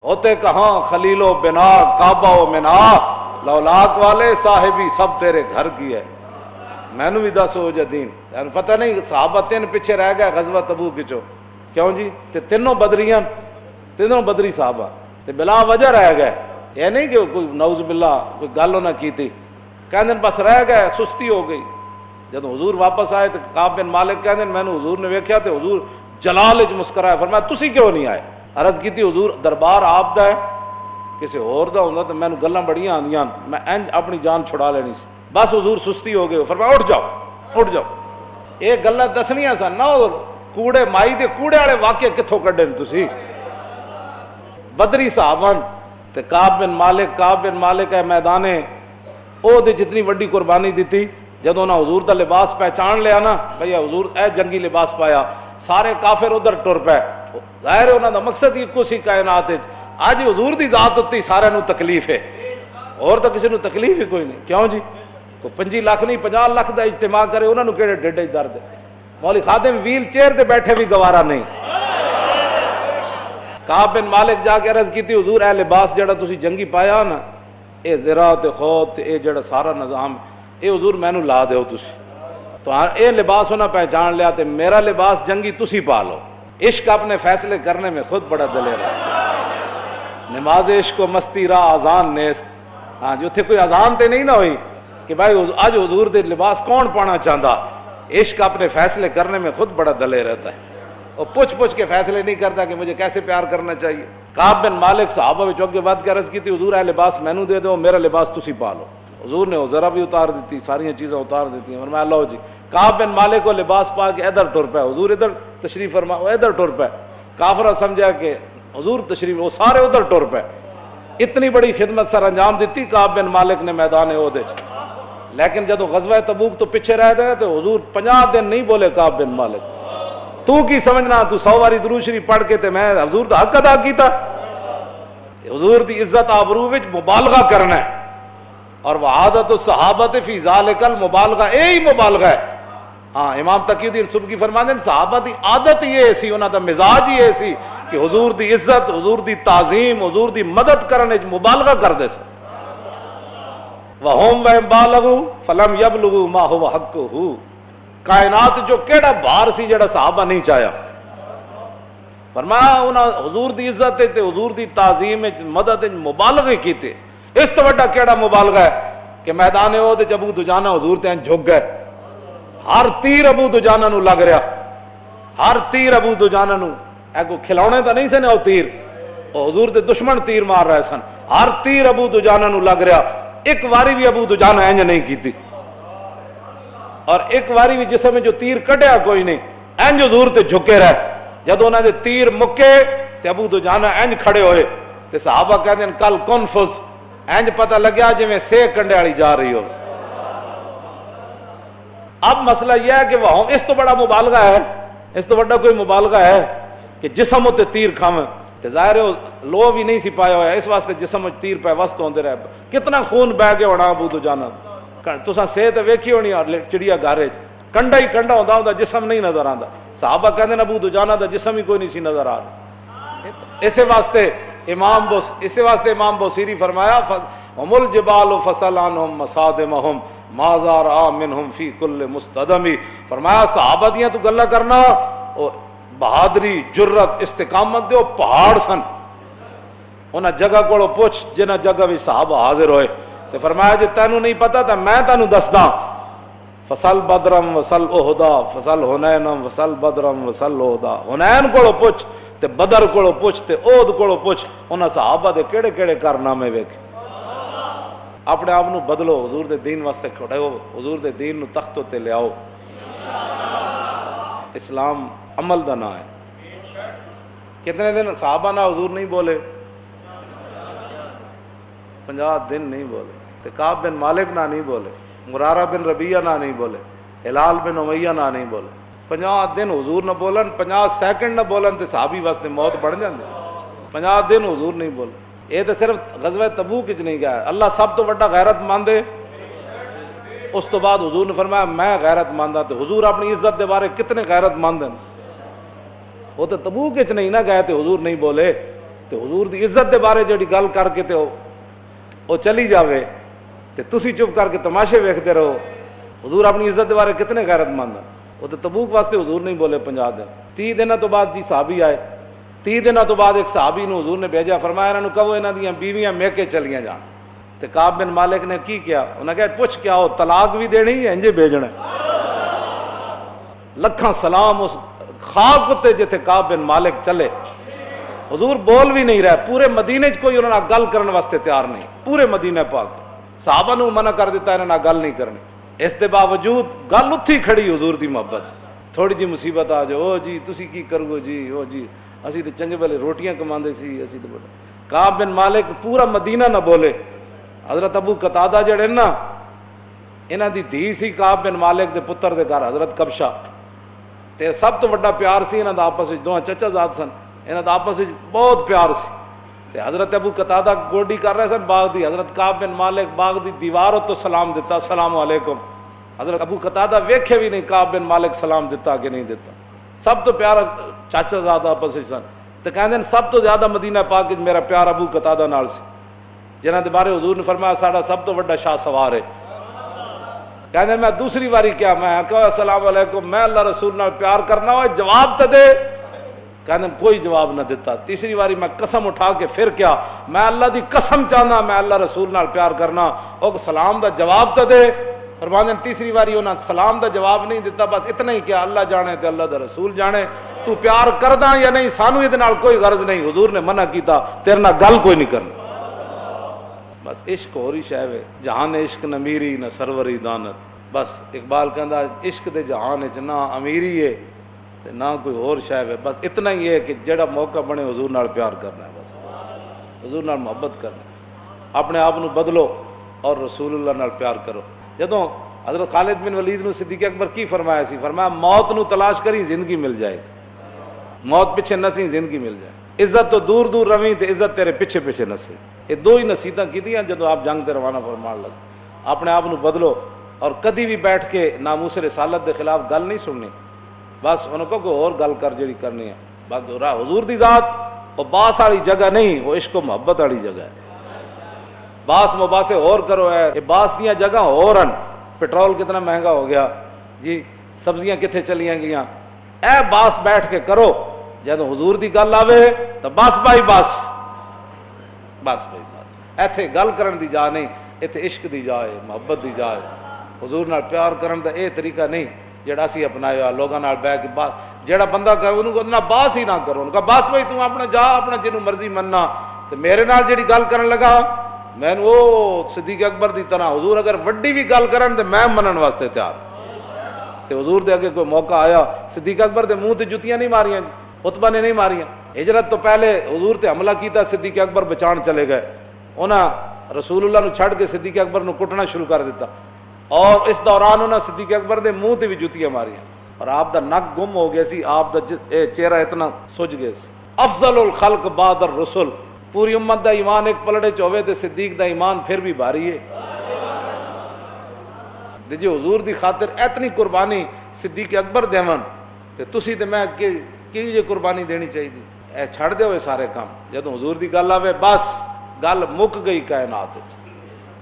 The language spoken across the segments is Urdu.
ہوتے کہاں خلیل و بنا کعبہ و منا، لولاک والے صاحبی سب تیرے گھر کی ہے۔ مینو بھی دس ہو جدین پتہ نہیں صحابہ تین پیچھے رہ گئے غزوہ تبوک کچو، کیوں جی؟ تے تینوں بدریاں، تینوں بدری صحابہ تے بلا وجہ رہ گئے، یہ نہیں کہ کوئی نعوذ باللہ کوئی گل نہ کی تھی، کہندے بس رہ گئے، سستی ہو گئی۔ جب حضور واپس آئے تو کعب بن مالک کہندے میں نے حضور نے ویکھیا تے حضور جلال وچ مسکرایا، فرمایا تسی کیوں نہیں آئے؟ عرض کی تھی حضور دربار آپ دا ہے، کسی اور دا ہوندا تو مینوں گلاں بڑیاں آندیاں، میں انج اپنی جان چھڑا لینی سی، بس حضور سستی ہو گئے، فرمایا اٹھ جاؤ اٹھ جاؤ۔ یہ گلاں دسنیاں سن نہ، کوڑے مائی دے کوڑے والے واقعے کتھوں کڈے نے تسی؟ بدری صحابہ تے کعب بن مالک ہے میدانے او دے جتنی وڈی قربانی دیتی، جدوں انہاں حضور دا لباس پہچان لیا نا بھئی حضور اے جنگی لباس پایا، سارے کافر ادھر ٹر پے، ظاہر ہے انہاں دا مقصد ایکو سی کائنات وچ، اج حضور دی ذات اُتی سارے نو تکلیف ہے، اور تو کسی نو تکلیف ہی کوئی نہیں، کیوں جی؟ کوئی 25 لاکھ نہیں 50 لاکھ دا اجتماع کرے انہاں نو کیڑے ڈیڈ وچ درد ہے، مولوی خادم ویل چیئر تے بیٹھے بھی گوارا نہیں۔ کعب بن مالک جا کے عرض کیتی حضور اے لباس جڑا تسی جنگی پایا نا، اے زرا تے خوت اے جڑا سارا نظام اے حضور مینوں لا دیو تسی، تو اے لباس انہاں پہچان لیا تے میرا لباس جنگی تسی پا لو۔ عشق اپنے فیصلے کرنے میں خود بڑا دلیر ہے، نماز عشق و مستی را آزان نیست، ہاں جو تھے کوئی آزان تے نہیں نہ ہوئی کہ بھائی آج حضور دے لباس کون پانا چاہتا، عشق اپنے فیصلے کرنے میں خود بڑا دلیر رہتا ہے، اور پوچھ کے فیصلے نہیں کرتا کہ مجھے کیسے پیار کرنا چاہیے۔ کعب بن مالک صحابہ وچ اگے ود کے عرض کی تھی حضور اے لباس مینوں دے دو، میرا لباس تسی پا لو۔ حضور نے ذرا بھی اتار دیتی، ساری چیزیں اتار دیتی، فرمایا لو جی۔ کعب بن مالک کو لباس پا کے ادھر ٹر پے، حضور ادھر تشریف فرما، وہ ادھر ٹر پے، کافرہ سمجھا کہ حضور تشریف، وہ سارے ادھر ٹر پے۔ اتنی بڑی خدمت سر انجام دیتی کعب بن مالک نے میدان احد وچ، لیکن جدو غزوہ تبوک تو پیچھے رہ گئے تو حضور 50 دن نہیں بولے کعب بن مالک، تو کی سمجھنا تو 100 باری درود شریف پڑھ کے تے میں حضور دا حق ادا کیتا؟ حضور دی عزت آبرو وچ مبالغہ کرنا ہے، اور وعادت الصحابہ فی ذالک المبالغہ، یہی مبالغہ ہے۔ ہاں امام تقی الدین سبکی فرماندے ہیں صحابہ دی عادت یہ سی، انہاں دا مزاج یہ سی کہ حضور دی عزت، حضور دی تعظیم، حضور دی مدد کرنے مبالغہ کر دے سن۔ وَهُمْ وَإِنْ بَالَغُوا فَلَمْ يَبْلُغُوا مَا هُوَ حَقُّهُ، کائنات جو کیڑا بھار سی جڑا صحابہ نہیں چاہیا، فرمایا انہاں حضور دی عزت تے حضور دی تعظیم مدد مبالغے کیتے، اس تو بڑا کیڑا مبالغہ ہے کہ میدان احد ابو دجانہ حضور تے جھک گئے، ہر تیر ابو دجانہ نو لگ رہا، ہر تیر ابو دجانہ نو، اے کو کھلونے تا نہیں سن او تیر، او حضور دے دشمن تیر مار رہے سن، ہر تیر ابو دجانہ نو لگ رہا، ایک واری بھی ابو دجانہ انج نہیں کیتی، اور ایک واری بھی جسم میں جو تیر کٹیا کوئی نہیں، انج حضور تے جھکے رہے، جدو انہاں دے تیر مکے تے ابو دجانہ انج کھڑے ہوئے، تے صحابہ کہتے ہیں کل کنفس، انج پتہ لگیا جی میں سے کنڈے والی جا رہی ہو۔ اب مسئلہ یہ ہے کہ وہ اس تو بڑا مبالغہ ہے، اس تو بڑا کوئی مبالغہ ہے کہ جسم تے تیر کھاویں، تے ظاہر ہے لو بھی نہیں سی پایا ہوا، اس واسطے جسم تیر پہ وسط ہوندے رہے، کتنا خون بہ گیا ہونا ابو دجانہ، تساں صحت ویکھی ہونی چڑیا گھر وچ، کنڈا ہی کنڈا ہوندا ہوندا جسم نہیں نظر آندا، صحابہ کہندے ابو دجانہ دا جسم ہی کوئی نہیں سی نظر آ رہا۔ اسی واسطے امام بوصیری فرمایا ہم الجبال فصل عنہم مصادمہم ما زار منہم فی کل مستدمی، فرمایا صحابہ دیاں تو گلا کرنا بہادری جرت استقامت دے پہاڑ سن، انہاں جگہ کو پوچھ جنہ جگہ بھی صحابہ حاضر ہوئے، تے فرمایا جے تینوں نہیں پتا تو میں تینوں دسدا، فصل بدرم وصل احدا فصل حنینم وصل بدرم وصل احدا، حنین کو پوچھ تے بدر کو پوچھ تے احد کو پوچھ، انہاں صحابہ دے کیڑے کیڑے کارنامے ویکھے۔ اپنے آپ نو بدلو، حضور دے دین واسطے کھڑے ہو، حضور دے دین نو تختوں تے لے آؤ۔ اسلام عمل دا نہ ہے۔ کتنے دن صحابہ نہ حضور نہیں بولے؟ 50 دن نہیں بولے، تے کعب بن مالک نہ نہیں بولے، مرارہ بن ربیعہ نہ نہیں بولے، ہلال بن امیہ نہ نہیں بولے، 50 دن حضور نہ بولن، 50 سیکنڈ نہ بولن تے صحابی واسطے موت بڑھ جاندی، 50 دن حضور نہیں بولے۔ یہ تو صرف غزوہ تبوک وچ نہیں گیا، اللہ سب تو بڑا غیرت مند ہے۔ اس تو بعد حضور نے فرمایا میں غیرت مند ہاں، تے حضور اپنی عزت دے بارے کتنے غیرت مند ہیں، وہ تو تبوک وچ نہیں نہ گئے تے حضور نہیں بولے، تے تے حضور دی عزت دے بارے جڑی گل کر کے تے وہ چلی جاوے تے تسی چپ کر کے تماشے ویکھتے رہو. حضور اپنی عزت دے بارے کتنے غیرت مند ہیں. وہ تو تبوک واسطے حضور نہیں بولے 50 دن. 30 دنوں تو بعد جی صحابی آئے. 30 دنوں تو بعد ایک صحابی نو حضور نے بھیجا, فرمایا انہوں کہو انہاں دیاں بیویاں میکے چلیاں جان. تے کعب بن مالک نے کی کیا؟ انہاں کہا پوچھ کیا ہو, طلاق بھی دینی ہے انجے بھیجنا ہے. لکھاں سلام اس خاک تے جتھے کعب بن مالک چلے. حضور بول بھی نہیں رہے, پورے مدینے چ کوئی انہوں نے گل کرنے واسطے تیار نہیں. پورے مدینہ پاک صحابہ نو منع کر دیتا انہوں نے گل نہیں کرنی. اس دے باوجود گل اتھی کھڑی حضور دی محبت. تھوڑی جی مصیبت آ جائے, او جی تسی کی کرو جی, او جی اسی تے چنگے بھلے روٹیاں کماندے سی, اسی تے بڑے. کعب بن مالک پورا مدینہ نہ بولے. حضرت ابو قتادہ جڑے نا انہاں دی دھی سی کعب بن مالک دے پتر دے گھر حضرت کبشہ, تے سب تو بڑا پیار سی انہاں دا آپس وچ, دوہاں چچا زاد سن, انہاں دا آپس وچ بہت پیار سی. تے حضرت ابو قتادہ گوڈی کر رہے سن باغ دی, حضرت کعب بن مالک باغ دی دیوار تو سلام دیتا, السلام علیکم. حضرت ابو قتادہ ویکھے بھی نہیں کعب بن مالک سلام دیتا کہ نہیں دیتا. سب تو پیار چاچا زاد آپس وچ سن. تے کہندے سب تو زیادہ مدینہ پاک وچ میرا پیار ابو قتادہ نال سی, جنہاں دے بارے حضور نے فرمایا ساڈا سب تو بڑا شاہ سوار ہے. کہندے میں دوسری باری کیا, میں کہا السلام علیکم, میں اللہ رسول نال پیار کرنا ہوا, جواب تے دے. کہندے کوئی جواب نہ دیتا. تیسری باری میں قسم اٹھا کے پھر کیا, میں اللہ دی قسم چاہنا میں اللہ رسول نال پیار کرنا, او سلام دا جواب تے دے. فرماندے تیسری باری انہاں سلام دا جواب نہیں دیتا, بس اتنا ہی کیا, اللہ جانے تے اللہ دا رسول جانے, تو پیار کردا یا نہیں سانو یہ نال کوئی غرض نہیں. حضور نے منع کیتا تیرے نال گل کوئی نہیں کرنی. بس عشق ہوری شے وے, جہان عشق نہ میری نہ سروری دانت. بس اقبال کہندا عشق دے جہان وچ نہ امیری ہے تے نہ کوئی اور شے وے, بس اتنا ہی ہے کہ جڑا موقع بنے حضور نال پیار کرنا ہے, بس حضور نال محبت کرنا. اپنے آپ نو بدلو اور رسول اللہ نال پیار کرو. جدوں حضرت خالد بن ولید نو صدیق اکبر کی فرمایا سی, فرمایا موت نو تلاش کری زندگی مل جائے, موت پیچھے نسی زندگی مل جائے. عزت تو دور دور رویں تے عزت تیرے پیچھے پیچھے نسی. یہ دو ہی نصیحتاں کیتیاں جدوں آپ جنگ تے روانہ فرمان لگے. اپنے آپ نو بدلو اور کدی بھی بیٹھ کے ناموس رسالت دے خلاف گل نہیں سننی. بس انہوں کو کوئی اور گل کر جڑی کرنی ہے. بس حضور دی ذات وہ باس والی جگہ نہیں, وہ عشق و محبت والی جگہ ہے. باس مباسے اور کرو ہے, یہ باس دیاں جگہ اور ہیں. پیٹرول کتنا مہنگا ہو گیا جی, سبزیاں کتنے چلیاں گیاں, اے باس بیٹھ کے کرو. جب حضور دی گل آوے تو بس بھائی بس, بس بھائی بس. ایتھے گل کرن دی جا نہیں, ایتھے عشق دی جا ہے, محبت دی جا ہے. حضور نال پیار کرن دا اے طریقہ نہیں جڑا اسی اپنایا لوگاں نال بیٹھ کے. بات جڑا بندہ کہے انہوں کو نہ باس ہی نہ کرو, انہوں کہا بس بھائی تم اپنا جا, اپنا جنوں مرضی مننا. تے میرے نال جڑی گل کرن لگا میں وہ صدیق اکبر دی طرح, حضور اگر وڈی بھی گل کرن تے میں منن واسطے تیار. تے حضور دے اگے کوئی موقع آیا, صدیق اکبر دے منہ تے جتیاں نہیں ماریاں, عتبہ نے نہیں ماریاں. ہجرت تو پہلے حضور تے حملہ کیتا, صدیق اکبر بچان چلے گئے. انہاں رسول اللہ نو چھڑ کے صدیق اکبر نو کٹنا شروع کر دیتا, اور اس دوران انہاں صدیق اکبر دے منہ تے بھی جتیاں ماریاں, اور آپ دا نک گم ہو گیا سی, آپ دا چہرہ اتنا سج گیا سی. افضل الخلق بعد الرسل, پوری امت دا ایمان ایک پلڑے چوے تے صدیق دا ایمان پھر بھی بھاری ہے. جی حضور دی خاطر اتنی قربانی صدیق اکبر دیون تے تسی تے میں کی جے قربانی دینی چاہیے. اے چھڑ دے ہوئے سارے کام, جدوں حضور دی گل آوے بس گل مک گئی کائنات.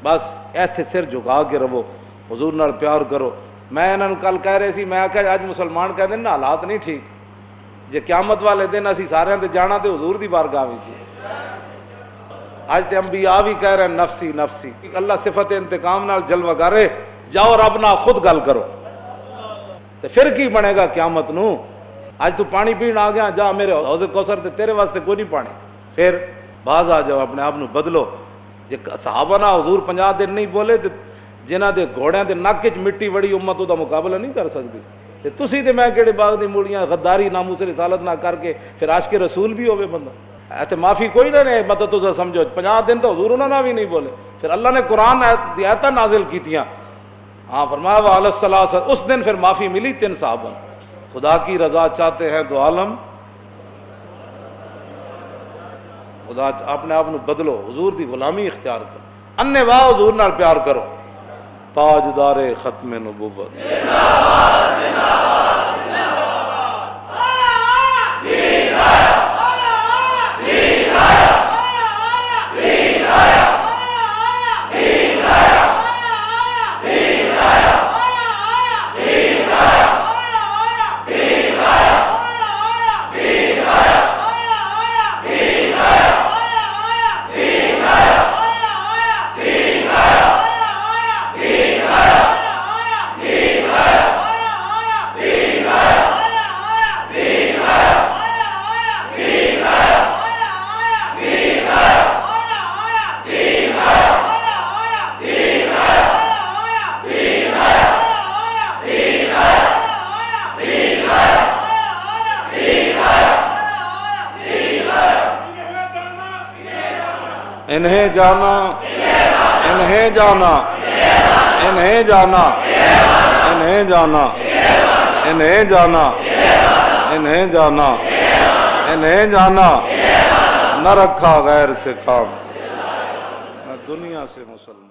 بس ایتھے سر جھکا کے رہو, حضور نال پیار کرو. میں انہاں نوں کل کہہ رہے سی, میں آکھیا اج مسلمان کہہ دے نا حالات نہیں ٹھیک, جے قیامت والے دن اسی سارے تے جانا تے حضور دی بارگاہ وچ. آج تے انبیاء بھی کہہ رہے ہیں نفسی نفسی. اللہ صفت انتقام نال جلوہ گارے, جاؤ رب نال خود گل کرو. تے پھر کی بنے گا قیامت نو؟ آج تو پانی پین آ گیا, جا میرے حوض کوثر تے تیرے واسطے کوئی نہیں پانی. پھر باز آ جاؤ, اپنے آپ نو بدلو. جے صحابہ نہ حضور 50 دن نہیں بولے تے جنہاں دے گھوڑیاں دے نک وچ مٹی وڑی امت دا مقابلہ نہیں کر سکتی. تے تسی تے میں کہڑے باغ دی موڑیاں غداری ناموس رسالت نہ کر کے پھر عاشق رسول بھی ہوے بندہ. ایتھے معافی کوئی نہ نہیں, مطلب تو سمجھو 50 دن تو حضور انہاں بھی نہیں بولے. پھر اللہ نے قرآن دی آیتاں نازل کیتیاں. ہاں فرمایا وعلی الثلاثہ, اس دن پھر معافی ملی 3 صحابہ. خدا کی رضا چاہتے ہیں دو عالم, خدا اپنے آپ نو بدلو, حضور دی غلامی اختیار کرو, انے واہ حضور نال پیار کرو. تاجدار ختم نبوت. انہیں جانا انہیں جانا انہیں جانا انہیں جانا انہیں جانا انہیں جانا انہیں جانا نہ رکھا غیر سے کام، نہ دنیا سے مسلمان۔